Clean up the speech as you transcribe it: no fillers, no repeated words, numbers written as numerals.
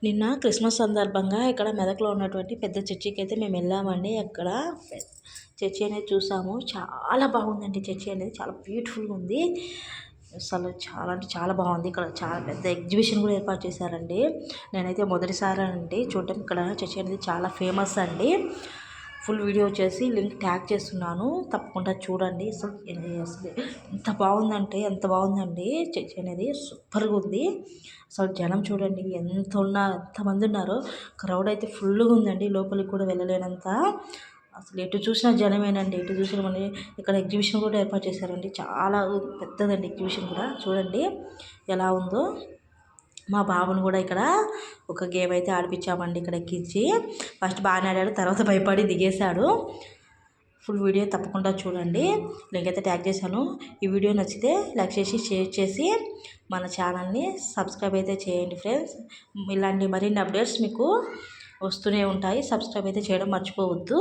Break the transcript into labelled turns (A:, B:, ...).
A: నిన్న క్రిస్మస్ సందర్భంగా ఇక్కడ మెదక్లో ఉన్నటువంటి పెద్ద చర్చికి అయితే మేము వెళ్ళామండి. అక్కడ చర్చి అనేది చూసాము. చాలా బాగుందండి. చర్చి అనేది చాలా బ్యూటిఫుల్గా ఉంది. అసలు చాలా అంటే చాలా బాగుంది. ఇక్కడ చాలా పెద్ద ఎగ్జిబిషన్ కూడా ఏర్పాటు చేశారండి. నేనైతే మొదటిసారి అండి చూడటం. ఇక్కడ చర్చి అనేది చాలా ఫేమస్ అండి. ఫుల్ వీడియో వచ్చేసి లింక్ ట్యాగ్ చేస్తున్నాను, తప్పకుండా చూడండి. అసలు ఎంత బాగుందంటే ఎంత బాగుందండి. చర్చి అనేది సూపర్గా ఉంది. అసలు జనం చూడండి ఎంతమంది ఉన్నారో. క్రౌడ్ అయితే ఫుల్గా ఉందండి. లోపలికి కూడా వెళ్ళలేనంత. అసలు ఎటు చూసినా జనమేనండి. ఎటు చూసినా మళ్ళీ ఇక్కడ ఎగ్జిబిషన్ కూడా ఏర్పాటు చేశారండి. చాలా పెద్దదండి ఎగ్జిబిషన్ కూడా. చూడండి ఎలా ఉందో. మా బాబును కూడా ఇక్కడ ఒక గేమ్ అయితే ఆడిపించామండి. ఇక్కడ ఎక్కించి ఫస్ట్ బాగానే ఆడాడు, తర్వాత భయపడి దిగేశాడు. ఫుల్ వీడియో తప్పకుండా చూడండి. లింక్ అయితే ట్యాగ్ చేశాను. ఈ వీడియో నచ్చితే లైక్ చేసి షేర్ చేసి మన ఛానల్ని సబ్స్క్రైబ్ అయితే చేయండి ఫ్రెండ్స్. ఇలాంటి మరిన్ని అప్డేట్స్ మీకు వస్తూనే ఉంటాయి. సబ్స్క్రైబ్ అయితే చేయడం మర్చిపోవద్దు.